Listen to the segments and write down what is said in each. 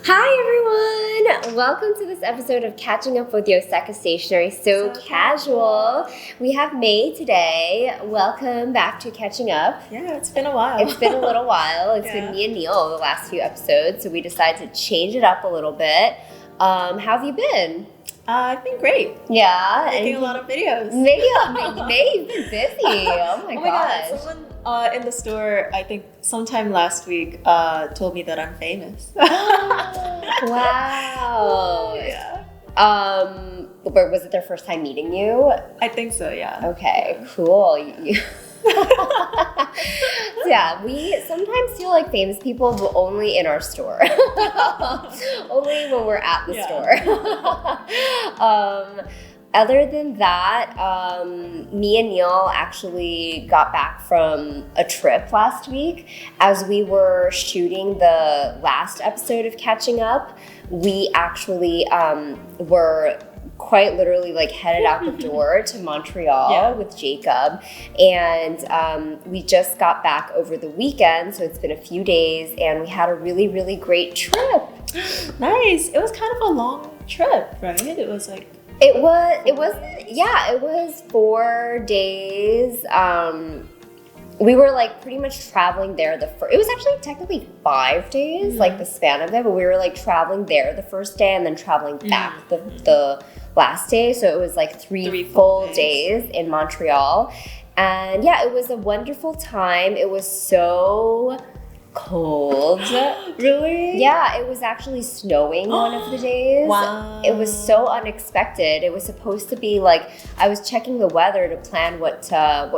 Hi everyone! Welcome to this episode of Catching Up with Yoseka Stationery. So casual. We have May today. Welcome back to Catching Up. Yeah, it's been a while. It's been a little while. It's been me and Neil the last few episodes, so we decided to change it up a little bit. How have you been? I've been great. Yeah. Making a lot of videos. May, you've been busy. Oh my gosh. God. Someone in the store, I think sometime last week, told me that I'm famous. Wow. Yeah. Was it their first time meeting you? I think so, yeah. Okay, cool. Yeah, we sometimes feel like famous people, but only in our store. Only when we're at the store. Other than that, me and Neil actually got back from a trip last week. As we were shooting the last episode of Catching Up, we actually were quite literally like headed out the door to Montreal with Jacob, and we just got back over the weekend, so it's been a few days, and we had a really, really great trip. Nice. It was kind of a long trip, right? It was like it was 4 days. We were like pretty much traveling there it was actually technically 5 days, like the span of it, but we were like traveling there the first day and then traveling back the last day. So it was like three full days in Montreal. And yeah, it was a wonderful time. It was so cold. Really? Yeah, it was actually snowing one of the days. Wow. It was so unexpected. It was supposed to be like, I was checking the weather to plan what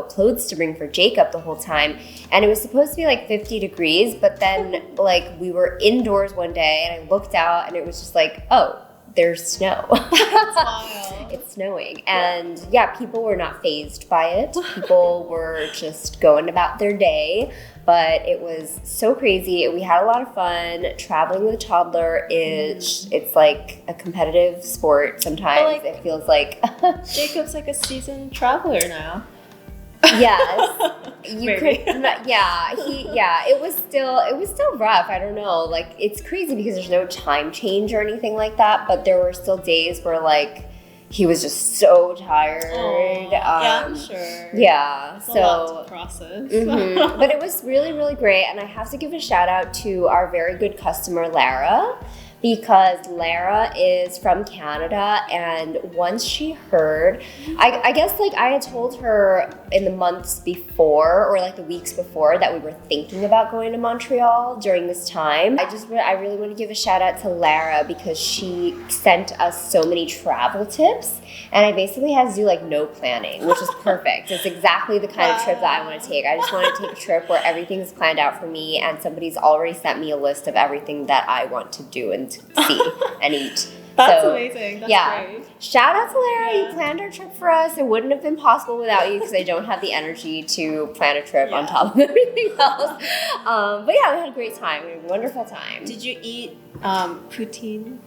clothes to bring for Jacob the whole time, and it was supposed to be like 50 degrees, but then like we were indoors one day and I looked out and it was just like, oh, there's snow. That's wild. It's snowing. And yeah, people were not fazed by it. People were just going about their day. But it was so crazy. We had a lot of fun. Traveling with a toddler it's like a competitive sport sometimes. Like, it feels like Jacob's like a seasoned traveler now. Yes. You could it was still rough. I don't know. Like, it's crazy because there's no time change or anything like that, but there were still days where like he was just so tired. Yeah, I'm sure. Yeah. It's a lot to process. But it was really, really great. And I have to give a shout out to our very good customer, Lara, because Lara is from Canada, and once she heard, I guess like I had told her in the months before or like the weeks before that we were thinking about going to Montreal during this time. I really want to give a shout out to Lara because she sent us so many travel tips, and I basically had to do like no planning, which is perfect. It's exactly the kind of trip that I want to take. I just want to take a trip where everything's planned out for me and somebody's already sent me a list of everything that I want to do and to see and eat. That's amazing. That's great. Shout out to Lara. You planned our trip for us. It wouldn't have been possible without you because I don't have the energy to plan a trip on top of everything else. But yeah, we had a great time. We had a wonderful time. Did you eat poutine?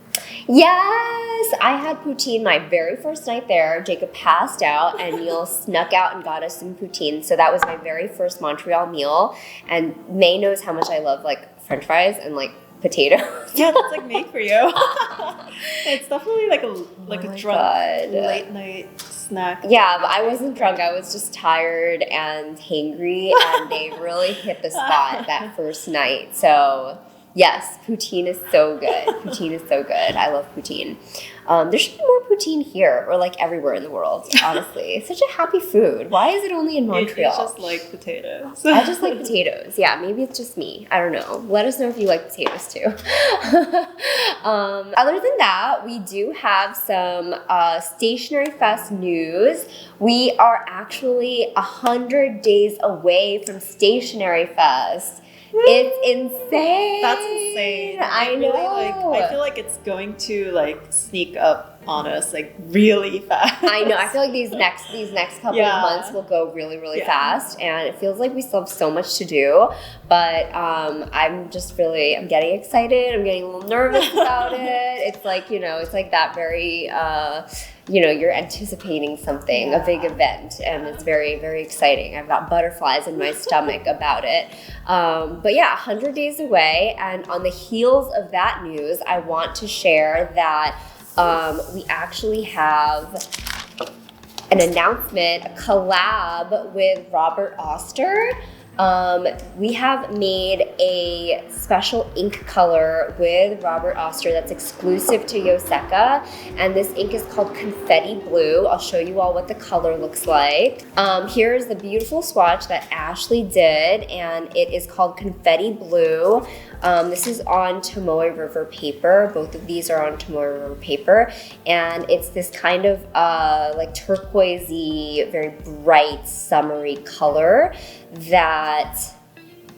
Yes, I had poutine my very first night there. Jacob passed out and Neil snuck out and got us some poutine. So that was my very first Montreal meal. And May knows how much I love like French fries and like potatoes. Yeah, that's like made for you. It's definitely like a drunk late night snack. Yeah, but I wasn't drunk. I was just tired and hangry, and they really hit the spot that first night. So yes, poutine is so good. Poutine is so good. I love poutine. There should be more poutine here or like everywhere in the world, honestly. It's such a happy food. Why is it only in Montreal? You just like potatoes. I just like potatoes. Yeah, maybe it's just me. I don't know. Let us know if you like potatoes too. Other than that, we do have some Stationery Fest news. We are actually 100 days away from Stationery Fest. It's insane. That's insane. I know. I feel like it's going to like sneak up on us like really fast. I know. I feel like these next couple of months will go really, really fast, and it feels like we still have so much to do. But I'm getting excited. I'm getting a little nervous about it. It's like, it's like that very you're anticipating something, a big event, and it's very, very exciting. I've got butterflies in my stomach about it. But yeah, 100 days away, and on the heels of that news, I want to share that we actually have an announcement, a collab with Robert Oster. We have made a special ink color with Robert Oster that's exclusive to Yoseka, and this ink is called Confetti Blue. I'll show you all what the color looks like. Here's the beautiful swatch that Ashley did, and it is called Confetti Blue. This is on Tomoe River paper. Both of these are on Tomoe River paper, and it's this kind of like turquoisey, very bright, summery color that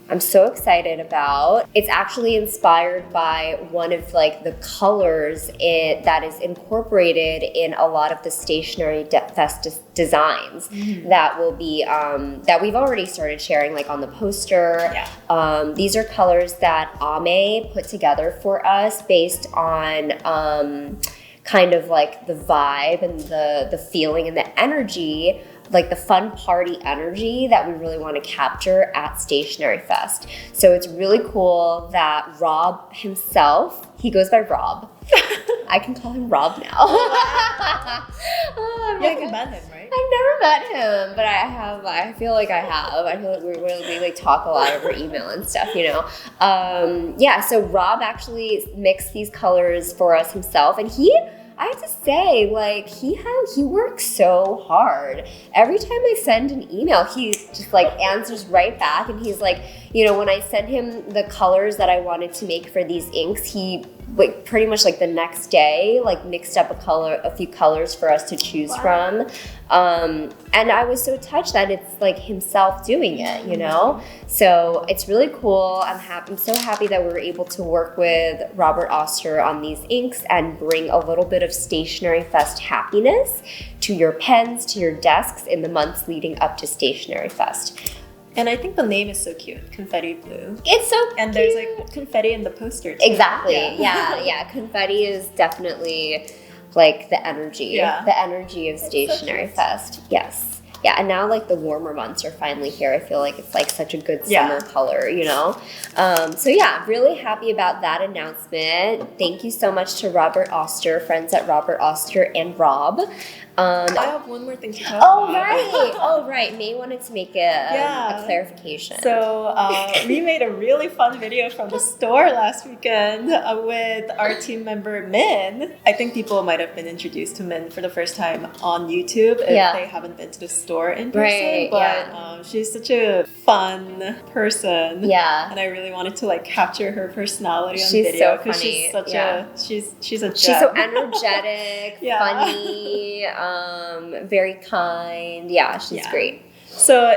I'm so excited about. It's actually inspired by one of like the colors that is incorporated in a lot of the Stationery Fest designs that will be that we've already started sharing, like on the poster. These are colors that Ame put together for us based on kind of like the vibe and the feeling and the energy, like the fun party energy that we really want to capture at Stationery Fest. So it's really cool that Rob himself, he goes by Rob. I can call him Rob now. You haven't met him, right? I've never met him, but I feel like I have. I feel like we like talk a lot over email and stuff, so Rob actually mixed these colors for us himself, and I have to say, like, he works so hard. Every time I send an email, he just like answers right back, and he's like, when I sent him the colors that I wanted to make for these inks, he like pretty much like the next day like mixed up a few colors for us to choose from. And I was so touched that it's like himself doing it, So it's really cool. I'm so happy that we were able to work with Robert Oster on these inks and bring a little bit of Stationery Fest happiness to your pens, to your desks in the months leading up to Stationery Fest. And I think the name is so cute, Confetti Blue. It's so cute. And there's like confetti in the poster too. Exactly. Yeah. Confetti is definitely like the energy of Stationery Fest. Yes. Yeah, and now like the warmer months are finally here. I feel like it's like such a good summer color, So yeah, really happy about that announcement. Thank you so much to Robert Oster, friends at Robert Oster and Rob. I have one more thing to talk about. Oh, right. May wanted to make a clarification. So we made a really fun video from the store last weekend with our team member, Min. I think people might have been introduced to Min for the first time on YouTube if they haven't been to the store in person. But she's such a fun person. Yeah. And I really wanted to like capture her personality on video. She's so funny. She's such a she's a gem. She's so energetic, funny, very kind. Yeah, she's great. So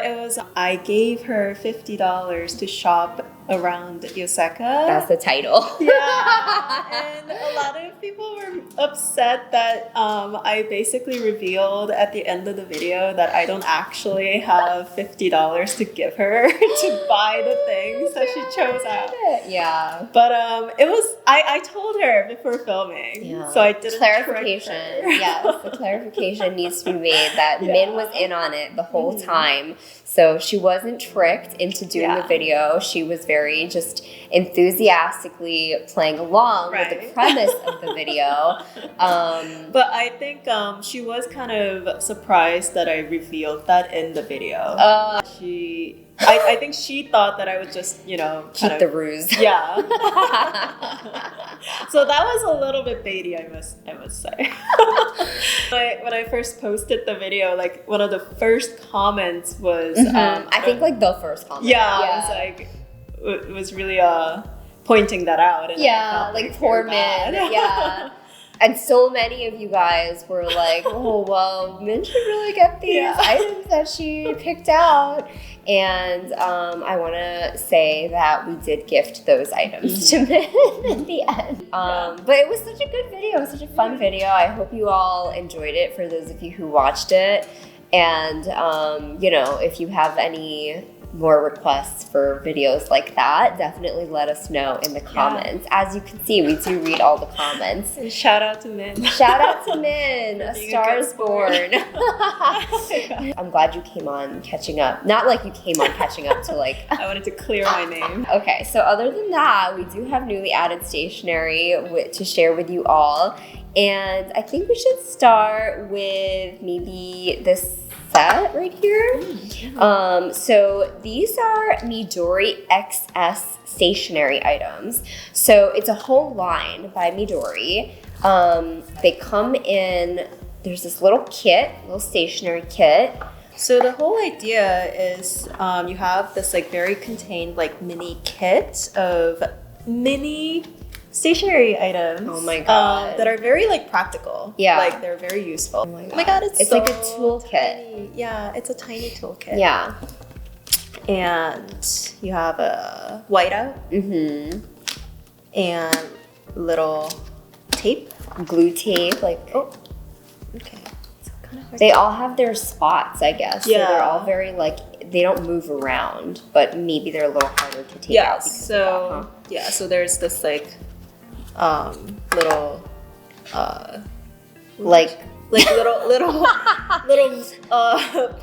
I gave her $50 to shop around Yoseka. That's the title. And a lot of people were upset that I basically revealed at the end of the video that I don't actually have $50 to give her to buy the things that she chose out. Yeah. But I told her before filming, so I didn't clarification. Yes, the clarification needs to be made that Min was in on it the whole time. So she wasn't tricked into doing the video. She was very just enthusiastically playing along with the premise of the video. But I think she was kind of surprised that I revealed that in the video. I think she thought that I would just, keep the ruse. Yeah. So that was a little bit baity, I must say. When I first posted the video, like one of the first comments was I think like the first comment. It was really pointing that out. And like poor Min. Yeah. And so many of you guys were like, oh, well, Min should really get these items that she picked out. And I want to say that we did gift those items to Min at the end. But it was such a good video. It was such a fun video. I hope you all enjoyed it, for those of you who watched it. And, if you have any more requests for videos like that, definitely let us know in the comments. As you can see, we do read all the comments. And shout out to Min. Shout out to Min. A star is born. I'm glad you came on catching up. Not like you came on catching up to like... I wanted to clear my name. Okay, so other than that, we do have newly added stationery to share with you all. And I think we should start with maybe this set right here. So these are Midori XS stationery items. So it's a whole line by Midori. They come in, there's this little kit, little stationery kit. So the whole idea is you have this like very contained like mini kit of mini stationery items. Oh my god. That are very like practical. Yeah. Like they're very useful. Oh my god, it's so like a toolkit. tiny. Yeah, it's a tiny toolkit. Yeah. And you have a whiteout. And little tape. Glue tape, like Okay. they all have their spots, I guess. Yeah. So they're all very like, they don't move around, but maybe they're a little harder to take out. So yeah, so there's this like little like little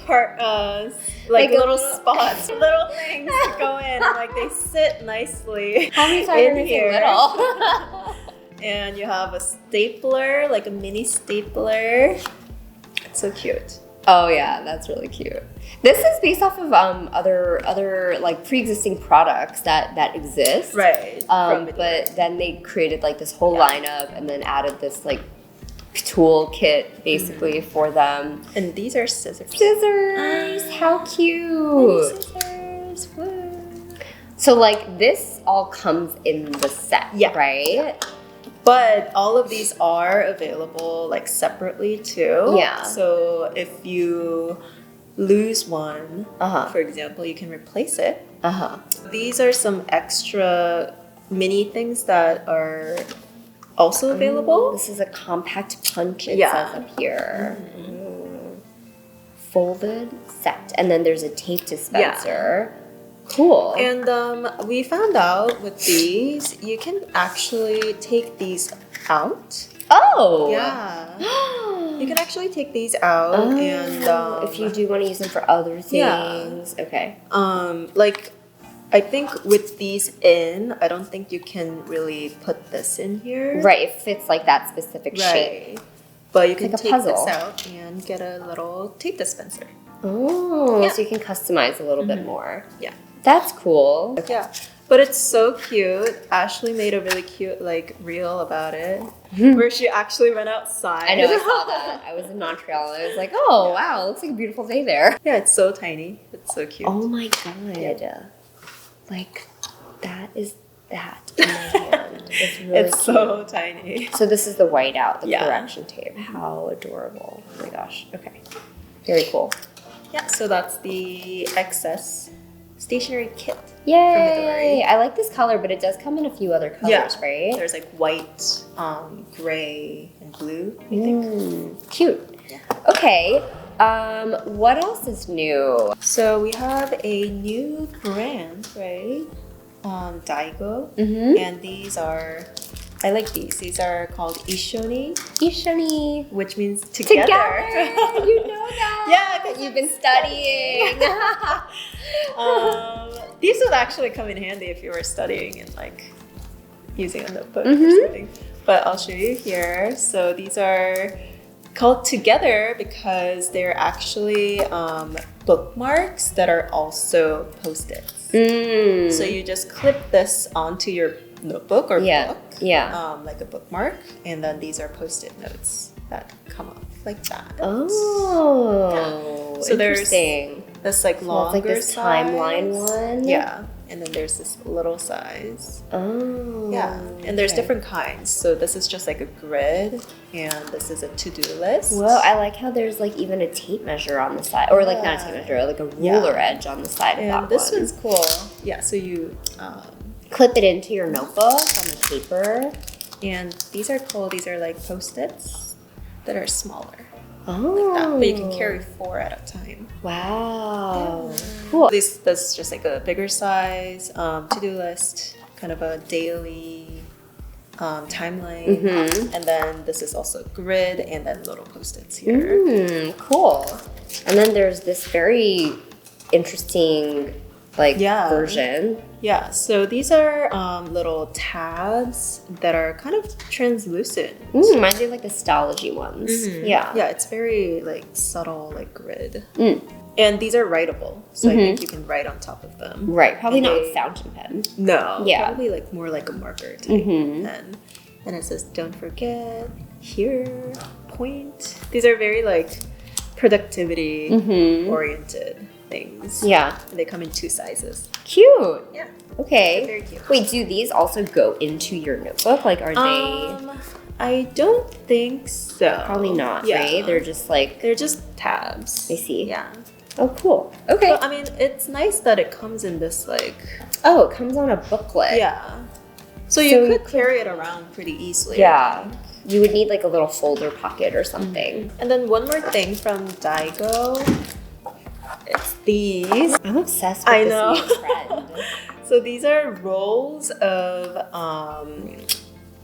part like little spots, little things that go in and like they sit nicely. How many times are you little? And you have a stapler, like a mini stapler. It's so cute. Oh yeah, that's really cute. This is based off of other like pre-existing products that exist. Right. But then they created like this whole lineup and then added this like tool kit basically for them. And these are scissors. Scissors! How cute! Scissors. Woo. So like this all comes in the set, right? Yeah. But all of these are available like separately too. Yeah. So if you lose one, for example, you can replace it. These are some extra mini things that are also available. This is a compact punch, it says up here. Folded set. And then there's a tape dispenser. Cool. And we found out with these, you can actually take these out. Oh! Yeah. You can actually take these out and if you do want to use them for other things. Okay. Like I think with these in, I don't think you can really put this in here. Right, it fits like that specific shape. But you can like a take puzzle. this out and get a little tape dispenser. Oh, so you can customize a little bit more. Yeah. That's cool. Yeah. But it's so cute. Ashley made a really cute like reel about it where she actually went outside. I know, I saw that. I was in Montreal and I was like, oh wow, it looks like a beautiful day there. Yeah, it's so tiny. It's so cute. Oh my god. Yeah. Like that is that in my hand. It's really it's so tiny. So this is the whiteout, the correction tape. How adorable. Oh my gosh. Okay. Very cool. Yeah, so that's the XS Stationery Kit. Yay! I like this color, but it does come in a few other colors, right? There's like white, gray, and blue, I think. Cute. Yeah. Okay. What else is new? So we have a new brand, right? Daigo. And these are, I like these. These are called Isshoni. Isshoni. Which means together. You know that. Yeah, because you've been studying. These would actually come in handy if you were studying and like using a notebook or something. But I'll show you here. So these are called together because they're actually bookmarks that are also post-its. So you just clip this onto your notebook or book, like a bookmark, and then these are post-it notes that come off like that. Oh, so interesting. There's this like longer like this timeline one. Yeah, and then there's this little size. Oh, yeah, and there's different kinds. So this is just like a grid, and this is a to-do list. Well, I like how there's like even a tape measure on the side, or like not a tape measure, like a ruler edge on the side of that one. This one's cool. Yeah, so you clip it into your notebook on the paper. And these are cool. These are like Post-its that are smaller. Oh. Like that. But you can carry 4 at a time. Wow. Yeah. Cool. That's just like a bigger size to-do list, kind of a daily timeline. Mm-hmm. And then this is also grid and then little post-its here. Cool. And then there's this very interesting version. Yeah, so these are little tabs that are kind of translucent. Reminds me of like the Stalogy ones. Mm-hmm. Yeah. Yeah, it's very like subtle, like grid. And these are writable, so I think you can write on top of them. Right, probably not with fountain pen. No, yeah. Probably like more like a marker type pen. And it says, don't forget, here, point. These are very like productivity oriented things. Yeah. And they come in 2 sizes. Cute. Yeah. Okay. They're very cute. Wait, do these also go into your notebook? Like, are they? I don't think so. Probably not, right? They're just like... They're just tabs. I see. Yeah. Oh, cool. Okay. But, I mean, it's nice that it comes in this like... Oh, it comes on a booklet. Yeah. So you could carry it around pretty easily. Yeah. You would need like a little folder pocket or something. And then one more thing from Daigo. It's these. I'm obsessed with this new trend. So these are rolls of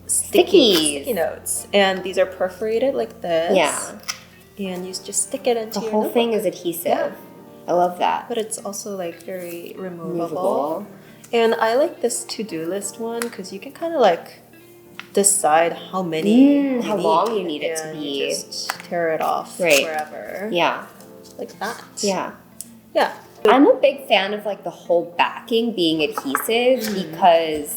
sticky notes. And these are perforated like this. Yeah. And you just stick it into your notebook. Thing is adhesive. Yeah. I love that. But it's also like very removable. And I like this to-do list one because you can kind of like decide how many how long you need it to be. You just tear it off wherever. Yeah. Like that. Yeah. Yeah. I'm a big fan of like the whole backing being adhesive because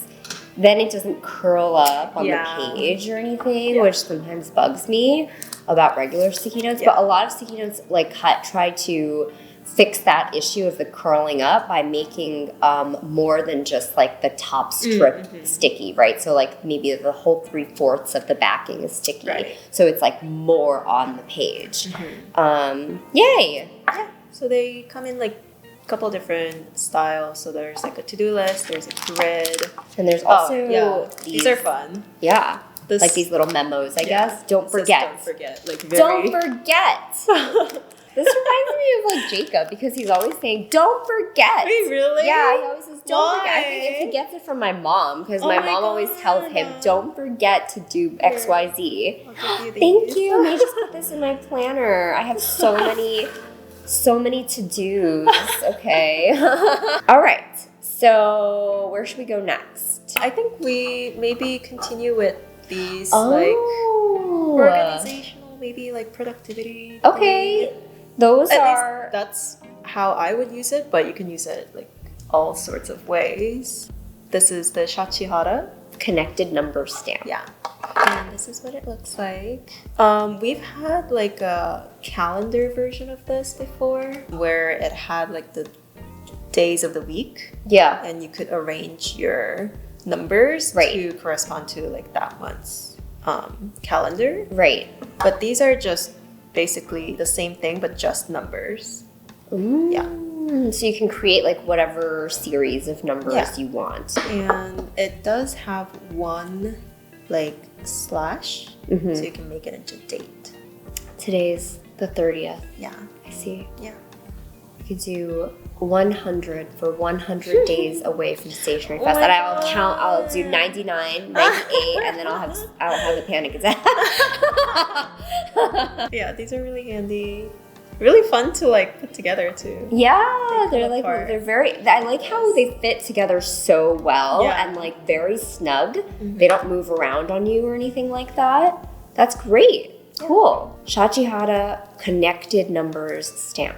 then it doesn't curl up on the page or anything, which sometimes bugs me about regular sticky notes. But a lot of sticky notes like try to fix that issue of the curling up by making more than just like the top strip sticky, right? So like maybe the whole 3/4 of the backing is sticky. Right. So it's like more on the page. Yay! Yeah. So they come in like a couple different styles. So there's like a to-do list, there's a grid. And there's also these are fun. Yeah. Like these little memos, I guess. Don't forget. Don't forget. Like Don't forget! This reminds me of like Jacob because he's always saying, don't forget. Wait, really? Yeah, he always says, don't forget. I think he gets it from my mom because my mom always tells him, don't forget to do XYZ. Thank you. Let me just put this in my planner. I have so many to-dos. Okay. All right. So where should we go next? I think we maybe continue with these like organizational, maybe like productivity. Okay. That's how I would use it, but you can use it like all sorts of ways. This is the Shachihata Connected Numbers stamp. Yeah. And this is what it looks like. We've had like a calendar version of this before where it had like the days of the week. Yeah. And you could arrange your numbers to correspond to like that month's calendar. Right. But these are just basically the same thing, but just numbers. Yeah. So you can create like whatever series of numbers you want. And it does have one like slash, so you can make it into date. Today's the 30th. Yeah. I see. Yeah. You could do 100 for 100 days away from Stationery Fest. And I'll do 99, 98, and then I'll have the panic attack. Yeah, these are really handy. Really fun to like put together too. Yeah, they're very. I like how they fit together so well and like very snug. They don't move around on you or anything like that. That's great. Yeah. Cool. Shachihata Connected Numbers stamp.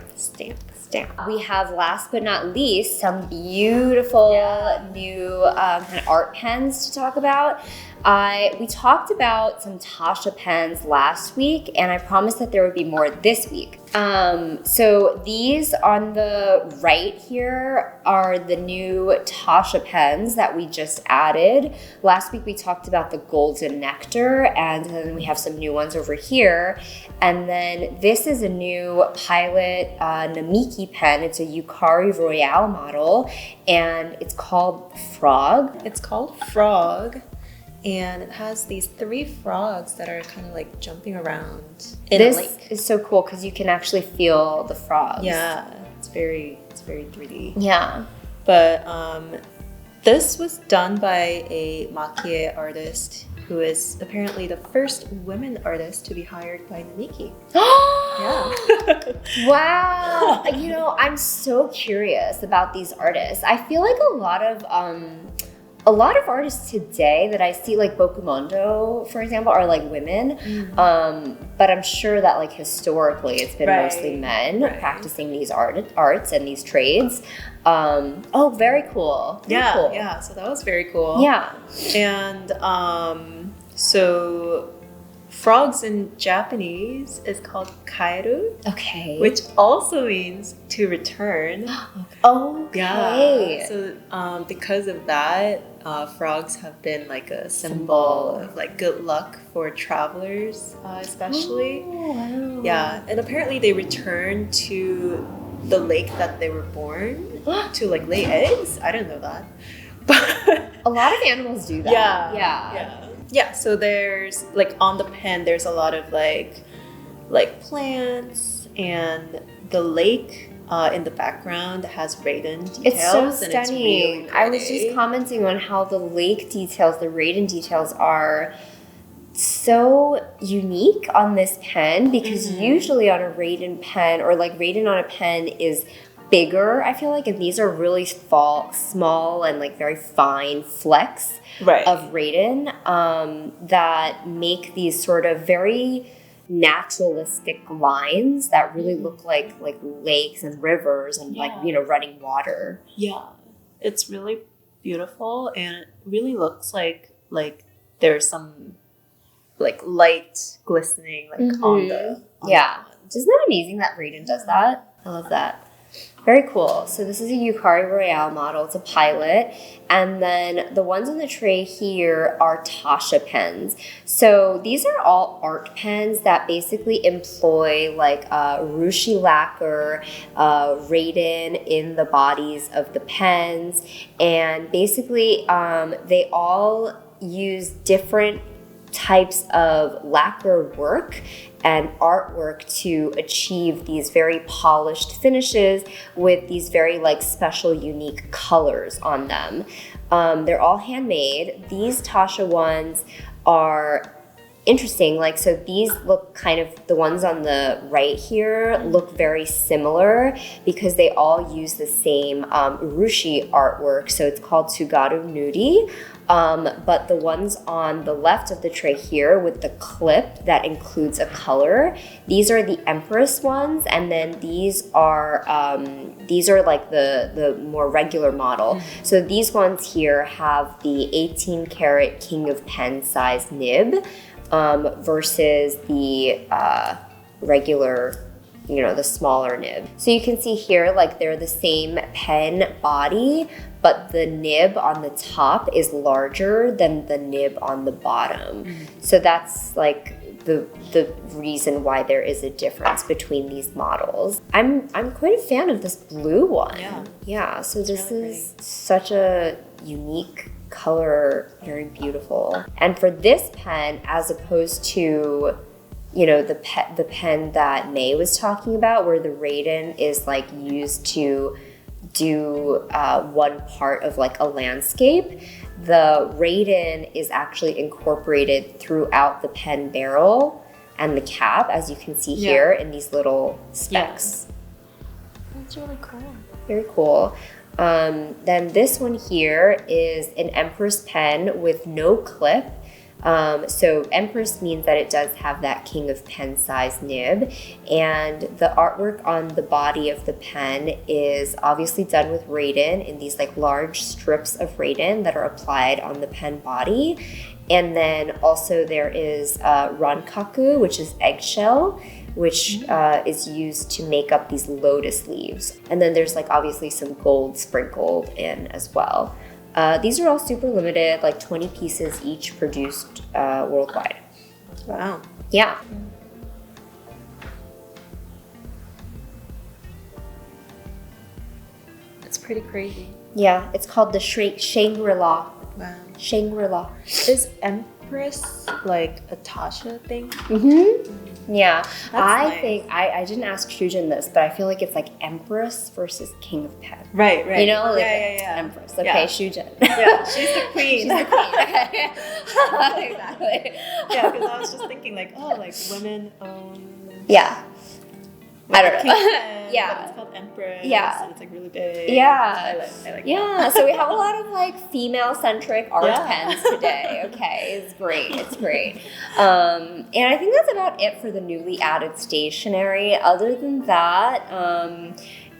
We have, last but not least, some beautiful new kind of art pens to talk about. We talked about some Taccia pens last week, and I promised that there would be more this week. So these on the right here are the new Taccia pens that we just added. Last week we talked about the Golden Nectar, and then we have some new ones over here. And then this is a new Pilot Namiki pen. It's a Yukari Royale model, and it's called Frog. It's called Frog. And it has these 3 frogs that are kind of like jumping around in a lake. This is so cool because you can actually feel the frogs. Yeah, it's very 3D. Yeah. But this was done by a makie artist who is apparently the first women artist to be hired by Namiki. Yeah. Wow. You know, I'm so curious about these artists. I feel like a lot of artists today that I see, like Bokumondo, for example, are like women. But I'm sure that like historically it's been mostly men practicing these arts and these trades. Oh, very cool. Very cool. Yeah. So that was very cool. Yeah. And so frogs in Japanese is called kaeru. Okay. Which also means to return. Okay. Yeah. So because of that, frogs have been like a symbol of like good luck for travelers, especially. Oh, wow. Yeah. And apparently they return to the lake that they were born to like lay eggs. I didn't know that. But a lot of animals do that. Yeah, so there's like on the pen there's a lot of like plants, and the lake in the background has raiden details. It's so and stunning. It's really I was just commenting on how the lake details, the raiden details are so unique on this pen, because usually on a raiden pen, or like raiden on a pen is bigger, I feel like, and these are really small and like very fine flecks of raiden that make these sort of very naturalistic lines that really look like lakes and rivers and like, you know, running water. Yeah, it's really beautiful, and it really looks like there's some like light glistening like on the Isn't that amazing that raiden does that? I love that. Very cool. So this is a Yukari Royale model. It's a Pilot. And then the ones on the tray here are Taccia pens. So these are all art pens that basically employ like rushi lacquer, raiden in the bodies of the pens. And basically they all use different types of lacquer work and artwork to achieve these very polished finishes with these very like special, unique colors on them. They're all handmade. These Taccia ones are interesting. Like, so these look kind of, the ones on the right here look very similar because they all use the same urushi artwork. So it's called Tsugaru Nuri. But the ones on the left of the tray here with the clip that includes a color, these are the Empress ones, and then these are like the more regular model. So these ones here have the 18 karat King of Pen size nib versus the regular, you know, the smaller nib. So you can see here, like, they're the same pen body, but the nib on the top is larger than the nib on the bottom. So that's like the reason why there is a difference between these models. I'm quite a fan of this blue one. Yeah, so this is such a unique color, very beautiful. And for this pen, as opposed to, you know, the pen that May was talking about, where the raiden is like used to do one part of like a landscape, the raiden is actually incorporated throughout the pen barrel and the cap, as you can see here in these little specks. That's really cool. Very cool. Then this one here is an Empress pen with no clip. So Empress means that it does have that King of Pen size nib, and the artwork on the body of the pen is obviously done with raiden in these like large strips of raiden that are applied on the pen body. And then also there is rankaku, which is eggshell, which is used to make up these lotus leaves. And then there's like obviously some gold sprinkled in as well. These are all super limited, like 20 pieces each produced worldwide. Wow. Yeah. It's pretty crazy. Yeah, it's called the Shangri-La Wow. Shangri-La. Is Empress like a Taccia thing? Yeah. I nice. think, I didn't ask Shujin this, but I feel like it's like Empress versus King of Pen. Right. You know? Like Yeah. Empress. Okay, Yeah. Shujin. Yeah, she's the queen. She's the queen. Okay. Exactly. Yeah, because I was just thinking like, oh, like women own. Yeah. I don't know. Yeah. But it's called Empress. Yeah. And it's like really big. Yeah. I like yeah, that. so we have a lot of like female-centric art pens today. Okay, it's great. It's great. And I think that's about it for the newly added stationery. Other than that,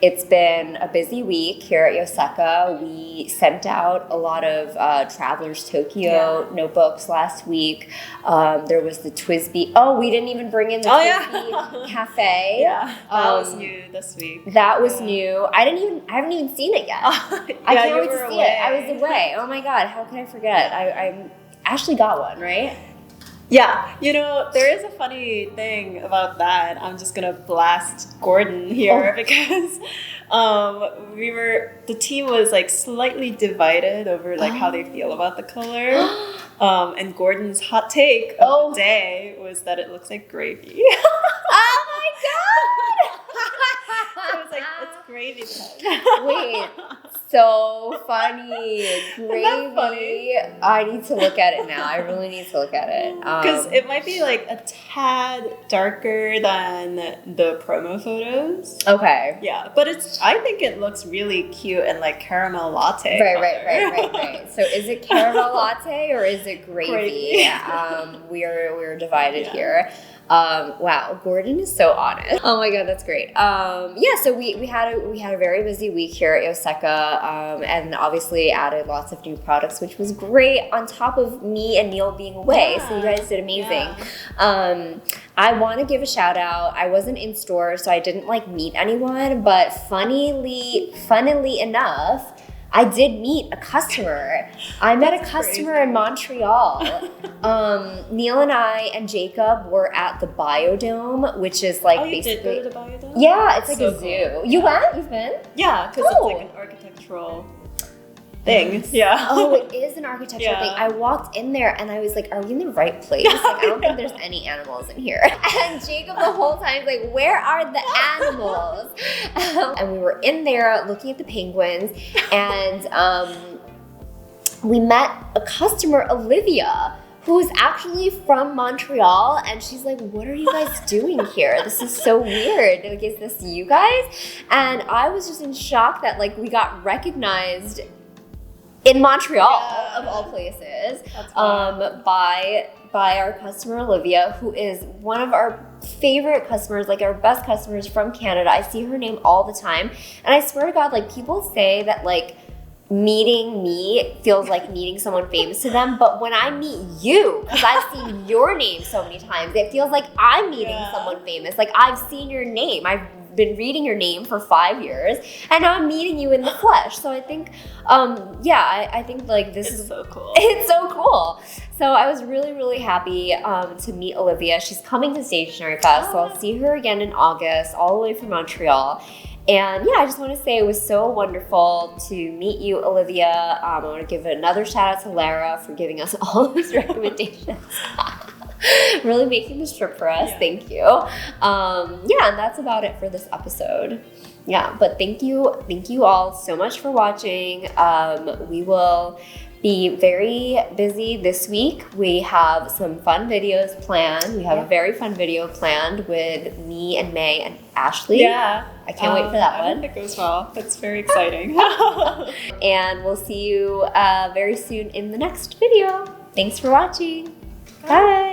it's been a busy week here at Yoseka. We sent out a lot of Travelers Tokyo notebooks last week. There was the Twisby. Oh, we didn't even bring in the Twisby Cafe. Yeah, that was new this week. That was new. I haven't even seen it yet. I can't wait to see it. I was away. Oh my god, how can I forget? I Ashley got one, right? Yeah, you know, there is a funny thing about that. I'm just gonna blast Gordon here because the team was like slightly divided over like how they feel about the color. And Gordon's hot take of the day was that it looks like gravy. Oh my god! So it's like, it's gravy pen. Wait, so funny. Gravy. Funny? I need to look at it now. I really need to look at it. Because it might be like a tad darker than the promo photos. Okay. Yeah, but I think it looks really cute and like caramel latte. Right. So is it caramel latte or is it gravy? We're divided here. Wow, Gordon is so honest. Oh my god, that's great. So we had a very busy week here at Yoseka, and obviously added lots of new products, which was great. On top of me and Neil being away, so you guys did amazing. I want to give a shout out. I wasn't in store, so I didn't like meet anyone, but funnily enough, I did meet a customer. I met a customer in Montreal. Neil and I and Jacob were at the Biodome, which is like basically. You did go to the Biodome? Yeah, it's like so a zoo. Cool. You went? You've been? Yeah, because it's like an architectural thing. Yeah. Oh, it is an architectural thing. I walked in there and I was like, are we in the right place? Like, I don't think there's any animals in here. And Jacob the whole time is like, where are the animals? And we were in there looking at the penguins, and we met a customer, Olivia, who's actually from Montreal, and she's like, what are you guys doing here? This is so weird. Like, is this you guys? And I was just in shock that like we got recognized in Montreal, of all places, by our customer Olivia, who is one of our favorite customers, like our best customers from Canada. I see her name all the time, and I swear to God, like people say that like meeting me feels like meeting someone famous to them, but when I meet you, because I've seen your name so many times, it feels like I'm meeting someone famous. Like I've seen your name. I've been reading your name for 5 years, and now I'm meeting you in the flesh. So I think, I think like this is so cool. It's so cool. So I was really, really happy to meet Olivia. She's coming to Stationery Fest, so I'll see her again in August, all the way from Montreal. And yeah, I just want to say it was so wonderful to meet you, Olivia. I want to give another shout out to Lara for giving us all those recommendations. Really making this trip for us. Thank you. And that's about it for this episode. Yeah, but thank you all so much for watching. We will be very busy this week. We have some fun videos planned. We have a very fun video planned with me and May and Ashley. Yeah. I can't wait for that one. I hope it goes well. That's very exciting. And we'll see you very soon in the next video. Thanks for watching. Bye.